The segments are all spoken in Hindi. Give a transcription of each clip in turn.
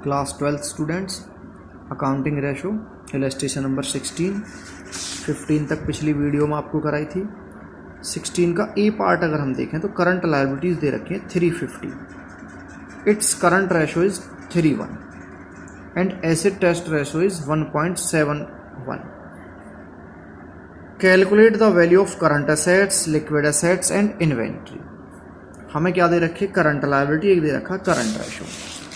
Class 12th students, accounting ratio illustration number 16। 15 तक पिछली वीडियो में आपको कराई थी। 16 का ए पार्ट अगर हम देखें तो करंट लायबिलिटीज़ दे रखी है 350, its current ratio is 3:1 and acid test ratio is 1.71। Calculate the value of current assets, liquid assets and inventory. हमें क्या दे रखी है? करंट लायबिलिटी, एक दे रखा करंट रेशो।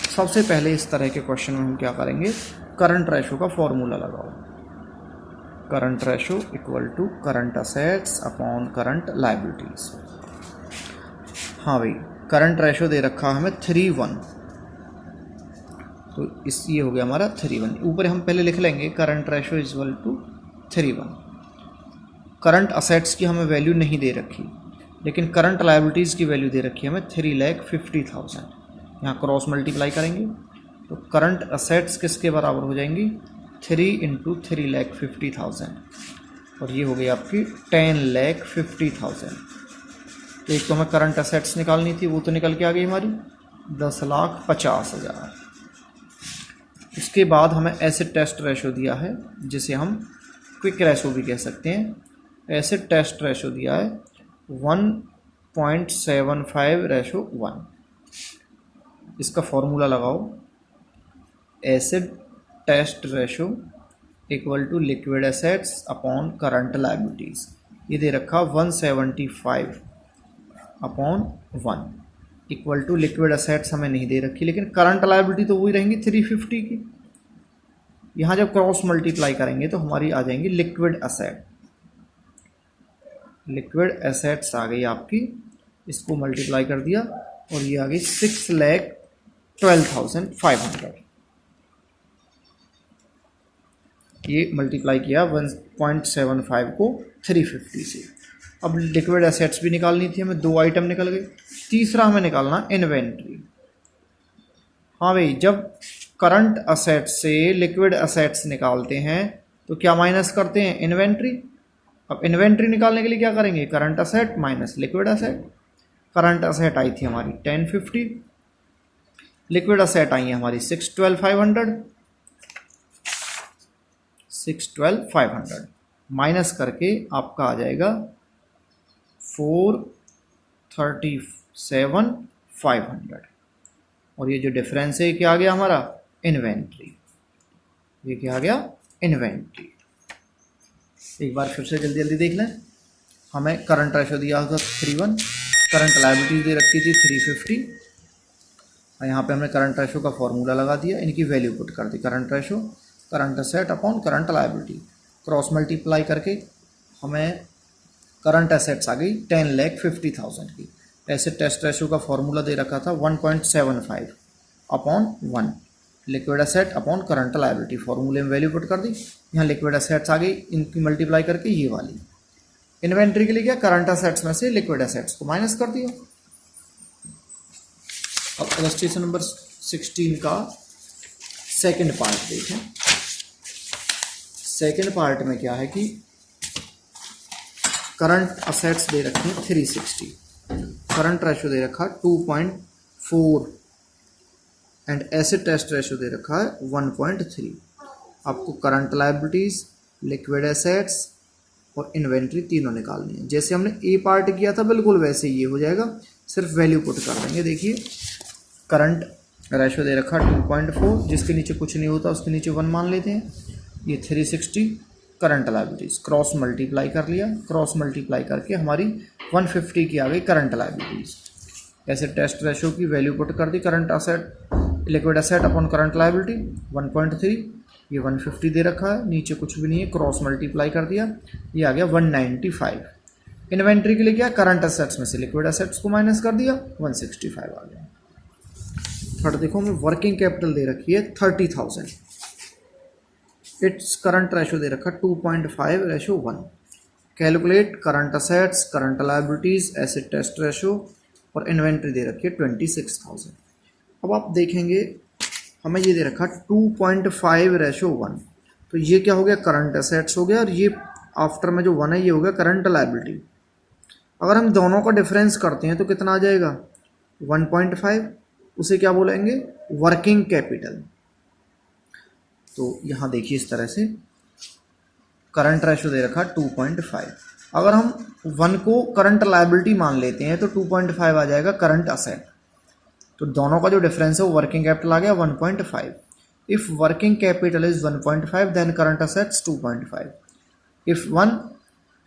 सबसे पहले इस तरह के क्वेश्चन में हम क्या करेंगे, करंट रेशो का फॉर्मूला लगाओ। Current ratio equal to current assets upon current liabilities. हाँ भाई, करंट रेशो दे रखा हमें 3:1, तो इस ये हो गया हमारा 3:1। ऊपर हम पहले लिख लेंगे current ratio equal to 3:1। Current assets की हमें वैल्यू नहीं दे रखी, लेकिन करंट लायबिलिटीज़ की वैल्यू दे रखी है हमें 3,50,000। यहाँ क्रॉस मल्टीप्लाई करेंगे तो करंट असेट्स किसके बराबर हो जाएंगी? 3 × 3,50,000, और ये हो गई आपकी 10,50,000। तो एक तो हमें करंट असेट्स निकालनी थी, वो तो निकल के आ गई हमारी 10,50,000। उसके बाद हमें एसिड टेस्ट रेशो दिया है, जिसे हम क्विक रेशो भी कह सकते हैं। एसिड टेस्ट रेशो दिया है 1.75:1। इसका फॉर्मूला लगाओ, acid test ratio equal to liquid assets upon current liabilities. ये दे रखा 175/1 इक्वल टू लिक्विड एसेट्स हमें नहीं दे रखी, लेकिन करंट लायबिलिटी तो वही रहेंगी 350 की। यहाँ जब क्रॉस मल्टीप्लाई करेंगे तो हमारी आ जाएंगी लिक्विड एसेट। लिक्विड एसेट्स आ गई आपकी, इसको मल्टीप्लाई कर दिया और ये आ गई 6,12,500। ये मल्टीप्लाई किया 1.75 को 350 से। अब लिक्विड एसेट्स भी निकालनी थी हमें, 2 आइटम निकल गए। तीसरा हमें निकालना इन्वेंट्री। हाँ भाई, जब करंट असेट्स से लिक्विड असेट्स निकालते हैं तो क्या माइनस करते हैं? इन्वेंट्री। अब इन्वेंट्री निकालने के लिए क्या करेंगे? Current asset minus liquid asset. Current asset आई थी हमारी 1050, लिक्विड असेट आई है हमारी 612,500 माइनस करके आपका आ जाएगा 437,500। और ये जो डिफरेंस है क्या आ गया हमारा? इन्वेंट्री। ये क्या आ गया? इन्वेंट्री। एक बार फिर से जल्दी जल्दी देख लें। हमें करंट रेशो दिया था 3:1, करंट लायबिलिटीज दे रखी थी 350, और यहाँ पे हमने करंट रेशो का फॉर्मूला लगा दिया, इनकी वैल्यू पुट कर दी। Current ratio current asset upon current liability, cross multiply करके हमें करंट असेट्स आ गई 10,50,000 की। एसिड टेस्ट रेशो का फॉर्मूला दे रखा था 1.75/1, liquid asset upon current liability. फॉर्मूले में वैल्यू पुट कर दी, यहाँ लिक्विड असेट्स आ गई, इनकी मल्टीप्लाई करके ये वाली। इन्वेंट्री के लिए क्या? करंट असेट्स में से लिक्विड असेट्स को माइनस कर दिया। अब इलस्ट्रेशन नंबर 16 का सेकंड पार्ट देखें। सेकंड पार्ट में क्या है कि करंट असेट्स दे रखे हैं 360, करंट रेशो दे रखा 2.4 एंड एसिड टेस्ट रेशो दे रखा है 1.3। आपको करंट लायबिलिटीज, लिक्विड एसेट्स और इन्वेंट्री तीनों निकालनी है। जैसे हमने ए पार्ट किया था बिल्कुल वैसे ये हो जाएगा, सिर्फ वैल्यू पुट कर देंगे। देखिए, करंट रेशो दे रखा 2.4, जिसके नीचे कुछ नहीं होता उसके नीचे 1 मान लेते हैं। ये 360 करंट लायबिलिटीज, क्रॉस मल्टीप्लाई कर लिया, क्रॉस मल्टीप्लाई करके हमारी 150 की आ गई current liabilities. Acid test ratio की वैल्यू पुट कर दी, current asset liquid asset upon current liability 1.3, ये 150 दे रखा है, नीचे कुछ भी नहीं है, क्रॉस मल्टीप्लाई कर दिया, ये आ गया 195। इन्वेंट्री के लिए क्या? करंट असेट्स में से लिक्विड असेट्स को माइनस कर दिया, 165 आ गया। थर्ड देखो, हमें वर्किंग कैपिटल दे रखी है 30,000, इट्स करंट रेशो दे रखा 2.5:1। Calculate current assets, current liabilities, acid test ratio और इन्वेंट्री दे रखी है 26,000। अब आप देखेंगे हमें ये दे रखा 2.5:1, तो ये क्या हो गया? करंट असेट्स हो गया, और ये आफ्टर में जो 1 है ये हो गया करंट लायबिलिटी। अगर हम दोनों का डिफरेंस करते हैं तो कितना आ जाएगा? 1.5। उसे क्या बोलेंगे? Working capital. तो यहाँ देखिए इस तरह से करंट रेशो दे रखा 2.5। अगर हम 1 को करंट लायबिलिटी मान लेते हैं तो 2.5 आ जाएगा करंट असेट। तो दोनों का जो डिफरेंस है वो वर्किंग कैपिटल आ गया 1.5। If working capital is 1.5 then current assets 2.5। If 1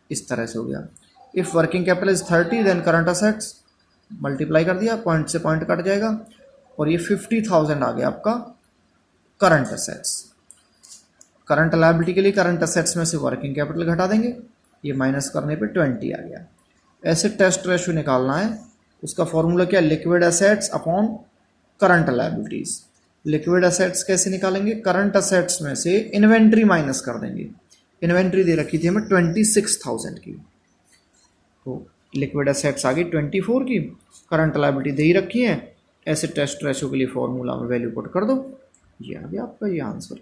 इस तरह से हो गया। If working capital is 30 then current assets, multiply कर दिया, पॉइंट से पॉइंट कट जाएगा, और ये 50,000 आ गया आपका करंट असेट्स। करंट लायबिलिटी के लिए करंट असेट्स में से वर्किंग कैपिटल घटा देंगे, ये माइनस करने पे 20 आ गया। एसेट टेस्ट रेशियो निकालना है, उसका फॉर्मूला क्या, liquid assets upon current liabilities. Liquid assets कैसे निकालेंगे, करंट असेट्स में से इन्वेंट्री माइनस कर देंगे। इन्वेंट्री दे रखी थी हमें 26,000 की, तो लिक्विड एसेट्स आ गई 24 की, करंट लायबिलिटी दे ही रखी है। एसेट टेस्ट रेशियो के लिए फॉर्मूला में वैल्यू पुट कर दो, ये आ गया आपका ये आंसर।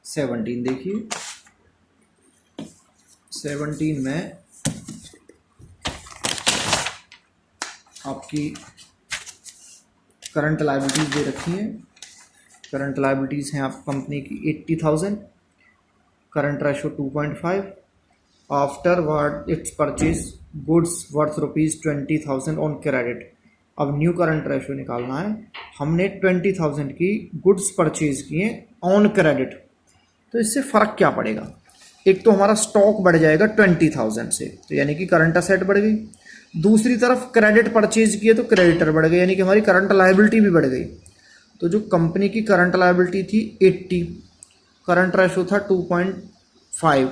17 देखिए, 17 में आपकी करंट लायबिलिटीज दे रखी हैं। करंट लायबिलिटीज हैं आप कंपनी की 80,000, current ratio 2.5, after word it's purchase goods worth ₹20,000 on credit. अब न्यू करंट रेशो निकालना है, हमने 20,000 की गुड्स परचेज किए ऑन क्रेडिट, तो इससे फ़र्क क्या पड़ेगा, एक तो हमारा स्टॉक बढ़ जाएगा 20,000 से, तो यानी कि करंट असेट बढ़ गई, दूसरी तरफ क्रेडिट परचेज किए तो क्रेडिटर बढ़ गए, यानी कि हमारी करंट लायबिलिटी भी बढ़ गई। तो जो कंपनी की करंट लायबिलिटी थी 80, करंट रेशो था 2.5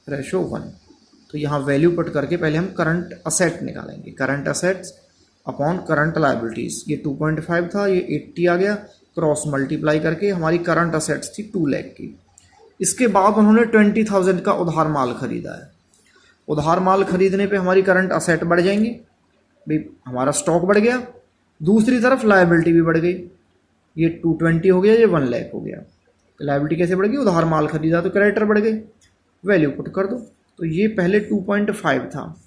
रेशो 1, तो यहाँ वैल्यू पुट करके पहले हम करंट असेट निकालेंगे। Current assets upon current liabilities, ये 2.5 था, ये 80 आ गया, क्रॉस मल्टीप्लाई करके हमारी करंट असेट्स थी 2 लाख की। इसके बाद उन्होंने 20,000 का उधार माल खरीदा है। उधार माल खरीदने पे हमारी करंट असेट बढ़ जाएंगी, भाई हमारा स्टॉक बढ़ गया, दूसरी तरफ लायबिलिटी भी बढ़ गई, ये 220 हो गया, ये 1 लाख हो गया। तो लायबिलिटी कैसे बढ़ गई, उधार माल खरीदा तो क्रेडिटर बढ़ गए, वैल्यू पुट कर दो। तो ये पहले 2.5 था,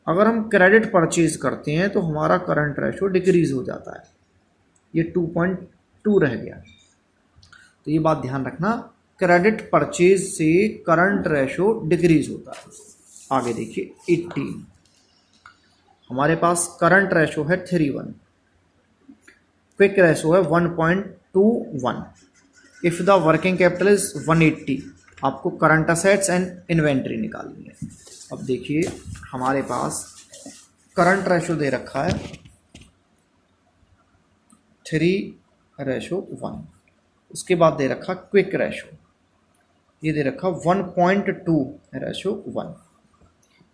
अगर हम क्रेडिट परचेज करते हैं तो हमारा करंट रेशो डिक्रीज हो जाता है, ये 2.2 रह गया। तो ये बात ध्यान रखना, क्रेडिट परचेज से करंट रेशो डिक्रीज होता है। आगे देखिए 18, हमारे पास करंट रेशो है 3:1, क्विक रेशो है 1.21। If the working capital is 180, आपको करंट असेट्स एंड इन्वेंट्री निकालनी है। अब देखिए हमारे पास करंट रेशो दे रखा है 3:1, उसके बाद दे रखा क्विक रेशो, ये दे रखा 1.2:1।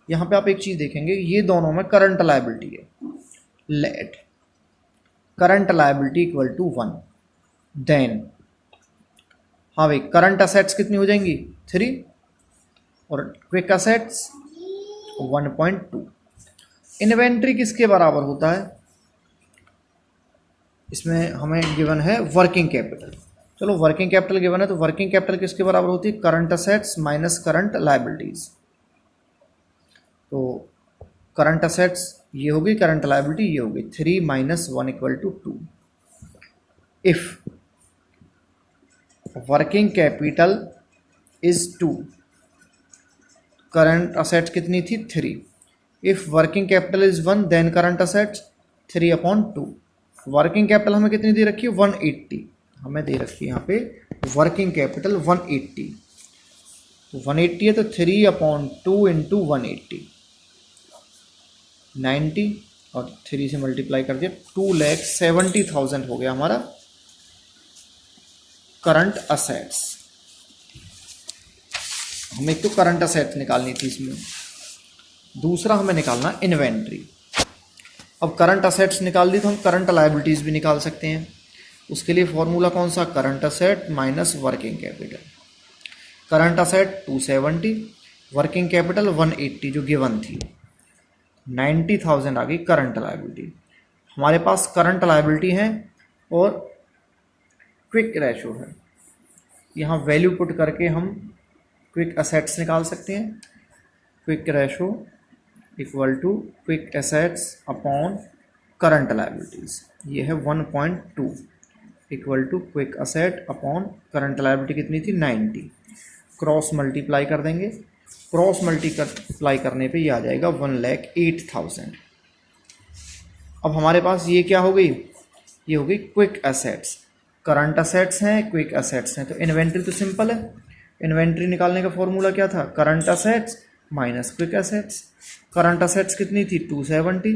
यहाँ पे आप एक चीज़ देखेंगे, ये दोनों में करंट लायबिलिटी है, let current liability equal to 1, then हाँ भाई करंट असेट्स कितनी हो जाएंगी 3 और क्विक असेट्स 1.2। इन्वेंट्री किसके बराबर होता है, इसमें हमें गिवन है वर्किंग कैपिटल। चलो वर्किंग कैपिटल गिवन है तो वर्किंग कैपिटल किसके बराबर होती है, current assets minus current liabilities. तो करंट असेट्स ये होगी, करंट लायबिलिटी ये होगी, 3 - 1 = 2। If working capital is 2, current assets कितनी थी 3। If working capital is 1 then current assets 3/2। Working capital हमें कितनी दे रखी है 180, हमें दे रखी है यहाँ पे वर्किंग कैपिटल 180, तो 180 है तो 3/2 × 180 90 और 3 से मल्टीप्लाई कर दिया, 2,70,000 हो गया हमारा करंट असेट्स। हमें तो करंट असेट्स निकालनी थी इसमें, दूसरा हमें निकालना इन्वेंट्री। अब करंट असेट्स निकाल दी तो हम करंट लायबिलिटीज़ भी निकाल सकते हैं। उसके लिए फॉर्मूला कौन सा, current asset minus working capital. Current asset 270, working capital 180 जो गिवन थी, 90,000 आ गई करंट लायबिलिटी। हमारे पास करंट लायबिलिटी है और क्विक रेशो है, यहाँ वैल्यू पुट करके हम क्विक असेट्स निकाल सकते हैं। Quick ratio equal to quick assets upon current liabilities, ये है 1.2। Equal to quick asset upon current liability कितनी थी 90, क्रॉस मल्टीप्लाई कर देंगे, क्रॉस मल्टीप्लाई करने पे ये आ जाएगा 1,08,000। अब हमारे पास ये क्या हो गई, ये हो गई क्विक एसेट्स, करंट एसेट्स हैं, क्विक एसेट्स हैं। तो इन्वेंट्री तो सिंपल है, इन्वेंट्री निकालने का फॉर्मूला क्या था, current assets minus quick assets. Current assets कितनी थी 270,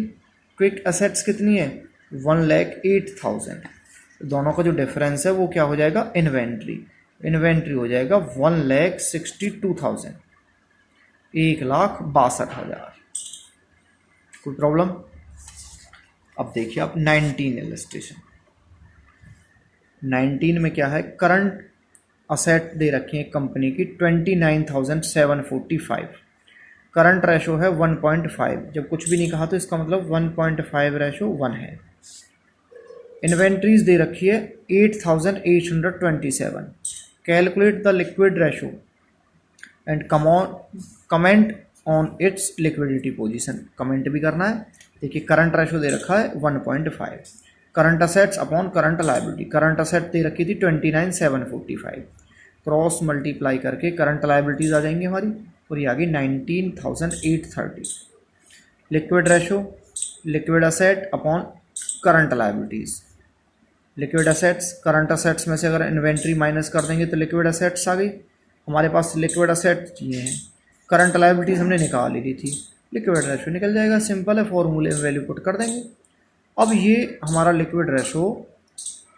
क्विक एसेट्स कितनी है 1,08,000। दोनों का जो डिफरेंस है वो क्या हो जाएगा, इन्वेंट्री। इन्वेंट्री हो जाएगा 1,62,000, 1,62,000। कोई प्रॉब्लम? अब देखिए आप 19 इलस्ट्रेशन। 19 में क्या है, करंट असेट दे रखी है कंपनी की 29,745, करंट रेशो है 1.5। जब कुछ भी नहीं कहा तो इसका मतलब 1.5 रेशो 1 है। इन्वेंट्रीज दे रखी है 8,827, calculate the liquid ratio and comment on it's liquidity position. Comment भी करना है। देखिए करंट रेशो दे रखा है 1.5, current assets upon current liability, current asset दे रखी थी 29,745, क्रॉस मल्टीप्लाई करके करंट लायबिलिटीज आ जाएंगी हमारी, और ये आ गई 19,830। Liquid ratio, liquid asset upon current liabilities, liquid assets, current assets में से अगर इन्वेंट्री माइनस कर देंगे तो लिक्विड असेट्स आ गई हमारे पास। लिक्विड असेट्स ये हैं, करंट लायबिलिटीज हमने निकाल ली थी, लिक्विड रेशो निकल जाएगा, सिंपल है, फॉर्मूले में वैल्यू पुट कर देंगे। अब ये हमारा लिक्विड रेशो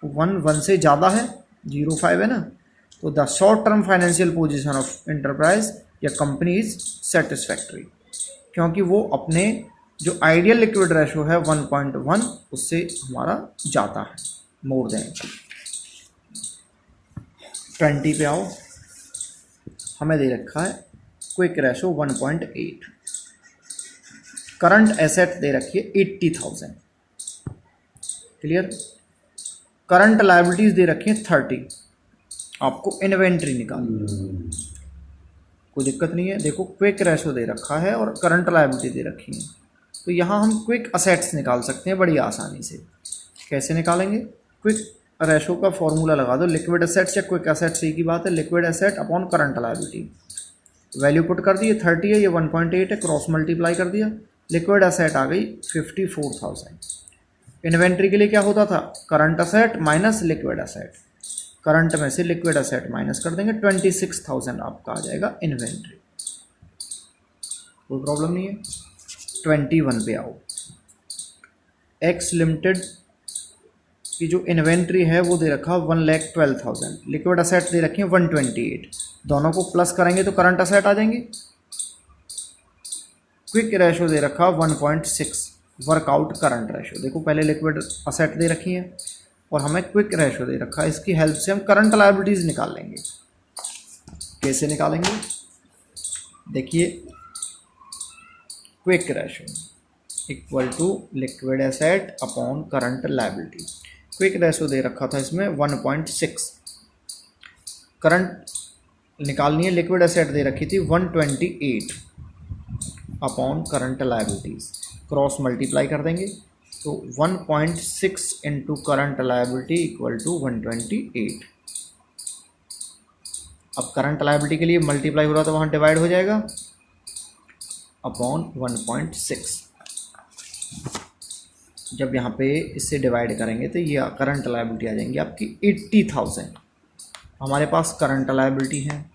1 से ज़्यादा है, 0.5 है ना, तो the short term financial position of enterprise या कंपनी इज सेटिस्फैक्ट्री, क्योंकि वो अपने जो आइडियल लिक्विड रेशो है 1.1 उससे हमारा ज़्यादा है, मोर देन। 20 पे आओ, हमें दे रखा है क्विक रेशो 1.8, करंट एसेट दे रखी है 80,000, क्लियर। करंट लायबिलिटीज दे रखी है 30, आपको इन्वेंट्री निकालनी, कोई दिक्कत नहीं है। देखो क्विक रेशो दे रखा है और करंट लायबिलिटी दे रखी है, तो यहाँ हम क्विक असेट्स निकाल सकते हैं बड़ी आसानी से। कैसे निकालेंगे, क्विक रेशो का फॉर्मूला लगा दो, लिक्विड एसेट्स या क्विक एसेट्स एक ही बात है, liquid asset upon current liability. Value put कर दी, ये 30 है, ये 1.8 है, क्रॉस मल्टीप्लाई कर दिया, लिक्विड एसेट आ गई 54,000। इन्वेंट्री के लिए क्या होता था, current asset minus liquid asset, current में से लिक्विड एसेट माइनस कर देंगे, 26,000 आपका आ जाएगा इन्वेंट्री। कोई प्रॉब्लम नहीं है। 21 पे आओ, एक्स लिमिटेड की जो इन्वेंट्री है वो दे रखा 1,12,000, लिक्विड असेट दे रखे हैं 128, दोनों को प्लस करेंगे तो करंट असेट आ जाएंगे। क्विक रेशो दे रखा 1.6, वर्कआउट करंट रेशो। देखो पहले लिक्विड असेट दे रखी है और हमें क्विक रेशो दे रखा है, इसकी हेल्प से हम करंट लायबिलिटीज निकाल लेंगे। कैसे निकालेंगे, देखिए quick ratio equal to liquid asset upon current liability. Quick ratio दे रखा था इसमें 1.6, करंट निकालनी है, लिक्विड एसेट दे रखी थी 128 upon current liabilities, cross multiply कर देंगे तो 1.6 into current liability equal to 128। अब करंट लायबिलिटी के लिए मल्टीप्लाई हो रहा तो वहाँ डिवाइड हो जाएगा अपॉन 1.6। जब यहाँ पे इससे डिवाइड करेंगे तो ये करंट लायबिलिटी आ जाएंगी आपकी 80,000। हमारे पास करंट लायबिलिटी है,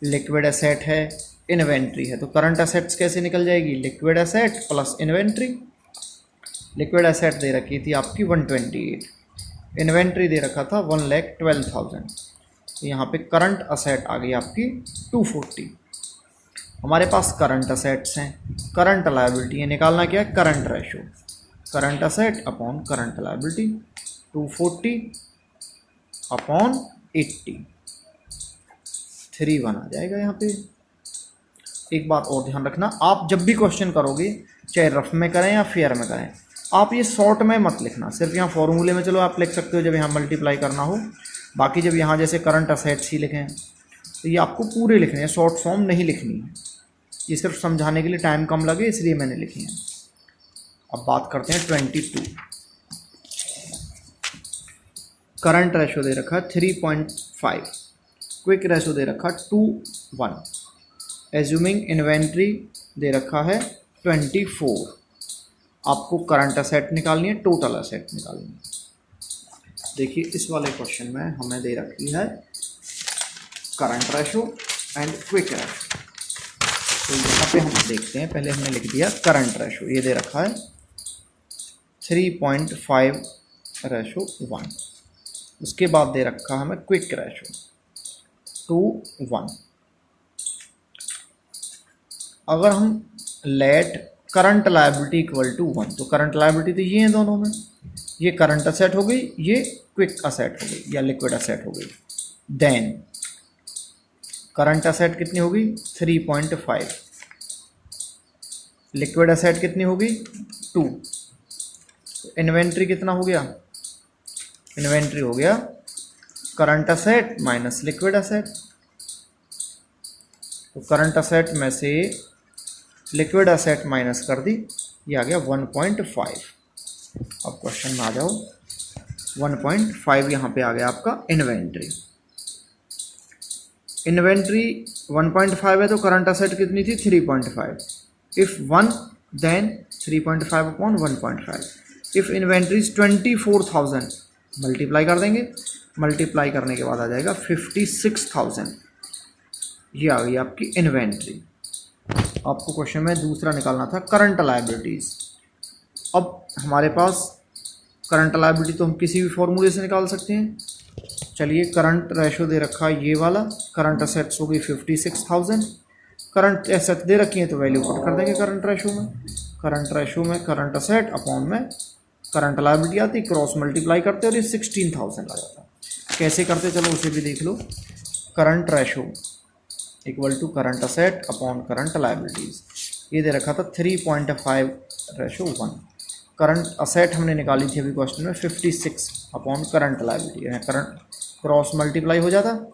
लिक्विड एसेट है, इन्वेंट्री है, तो करंट एसेट्स कैसे निकल जाएगी, liquid asset plus inventory. Liquid asset दे रखी थी आपकी 128, इन्वेंट्री दे रखा था 1,12,000, तो यहाँ पे करंट असेट आ गई आपकी 240। हमारे पास करंट असेट्स हैं, करंट लायबिलिटी है, निकालना क्या है, current ratio, current asset upon current liability, 240 upon 80, 31 आ जाएगा यहाँ पे। एक बात और ध्यान रखना, आप जब भी क्वेश्चन करोगे चाहे रफ में करें या फेयर में करें, आप ये शॉर्ट में मत लिखना। सिर्फ यहाँ फॉर्मूले में चलो आप लिख सकते हो जब यहाँ मल्टीप्लाई करना हो, बाकी जब यहाँ जैसे करंट असेट्स ही लिखें तो ये आपको पूरे लिखने हैं, शॉर्ट फॉर्म नहीं लिखनी है। ये सिर्फ समझाने के लिए टाइम कम लगे इसलिए मैंने लिखी है। अब बात करते हैं 22। करंट रेशो दे रखा 3.5, क्विक रेशो दे रखा 2:1, एज्यूमिंग इन्वेंट्री दे रखा है 24। आपको करंट असेट निकालनी है, टोटल असेट निकालनी है। देखिए इस वाले क्वेश्चन में हमें दे रखी है current ratio and quick ratio. तो यहाँ पे हम देखते हैं, पहले हमने लिख दिया करंट रेशो, ये दे रखा है 3.5:1। उसके बाद दे रखा हमें क्विक रेशो 2:1। अगर हम let current liability equal to 1, तो करंट लायबिलिटी तो ये है दोनों में, ये करंट असेट हो गई, ये क्विक असेट हो गई या लिक्विड असेट हो गई। देन करंट असेट कितनी होगी 3.5, लिक्विड असेट कितनी होगी 2। इन्वेंट्री कितना हो गया, इन्वेंट्री हो गया current asset minus liquid asset. तो करंट असेट में से लिक्विड असेट माइनस कर दी, ये आ गया 1.5। अब क्वेश्चन में आ जाओ, 1.5 यहाँ पे आ गया आपका इन्वेंट्री। इन्वेंट्री 1.5 है तो करंट असेट कितनी थी 3.5। If 1 then 3.5 upon 1.5। If inventory 24,000 multiply कर देंगे, मल्टीप्लाई करने के बाद आ जाएगा 56,000। ये आ गई आपकी इन्वेंट्री। आपको क्वेश्चन में दूसरा निकालना था करंट लायबिलिटीज़। अब हमारे पास करंट लायबिलिटी तो हम किसी भी फॉर्मूले से निकाल सकते हैं। चलिए करंट रेशो दे रखा है ये वाला, करंट असेट्स हो गई 56,000, करंट एसेट दे रखी है तो वैल्यू पुट कर देंगे करंट रेशो में। करंट रेशो में करंट असेट अपॉन में करंट लायबिलिटी आती, क्रॉस मल्टीप्लाई करते और ये 16,000 आ जाता। कैसे करते चलो उसे भी देख लो। Current ratio equal to current asset upon current liabilities, ये दे रखा था 3.5:1। करंट असेट हमने निकाली थी अभी क्वेश्चन में 56 upon current liability, current cross multiply हो जाता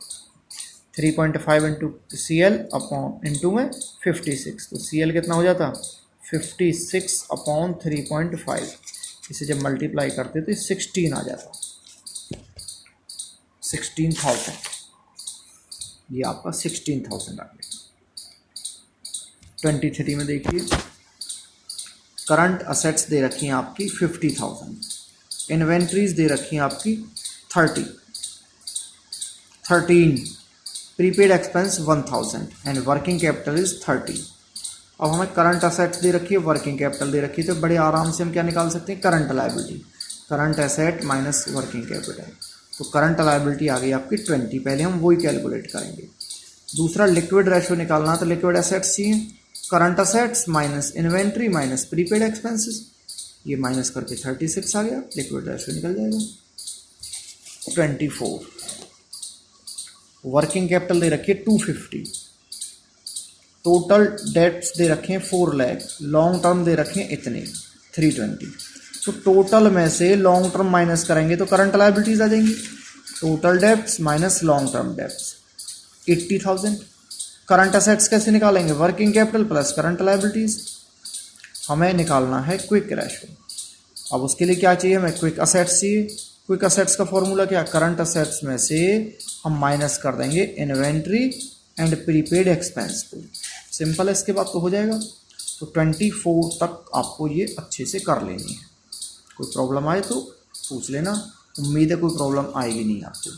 3.5 इंटू CL अपॉन इंटू में 56, तो CL कितना हो जाता 56 अपॉन 3.5। इसे जब मल्टीप्लाई करते तो 16 आ जाता, 16,000। ये आपका 16,000 आ गया। 23 में देखिए करंट असेट्स दे रखी हैं आपकी 50,000, इन्वेंट्रीज दे रखी हैं आपकी 13, prepaid expense 1,000 and working capital is 30। अब हमें करंट असेट्स दे रखी है, वर्किंग कैपिटल दे रखी है, तो बड़े आराम से हम क्या निकाल सकते हैं current liability, current asset minus working capital. तो करंट लायबिलिटी आ गई आपकी 20, पहले हम वही कैलकुलेट करेंगे। दूसरा लिक्विड रेशो निकालना, तो लिक्विड एसेट्स चाहिए, current assets minus inventory minus prepaid expenses, ये माइनस करके 36 आ गया, लिक्विड रेशो निकल जाएगा 24। वर्किंग कैपिटल दे रखी है 250, टोटल डेट्स दे रखे हैं 4 लाख, लॉन्ग टर्म दे रखे हैं इतने 320। तो टोटल में से लॉन्ग टर्म माइनस करेंगे तो करंट लायबिलिटीज आ जाएंगी। Total debts minus long term debts 80,000। Current assets कैसे निकालेंगे, working capital plus current liabilities. हमें निकालना है क्विक रेशो। अब उसके लिए क्या चाहिए, हमें क्विक असेट्स चाहिए। क्विक असेट्स का फॉर्मूला क्या, करंट असेट्स में से हम माइनस कर देंगे इन्वेंट्री एंड प्रीपेड एक्सपेंस को। सिंपल है, इसके बाद तो हो जाएगा। तो 24 तक आपको ये अच्छे से कर लेनी है। कोई प्रॉब्लम आए तो पूछ लेना, उम्मीद है कोई प्रॉब्लम आएगी नहीं आपको।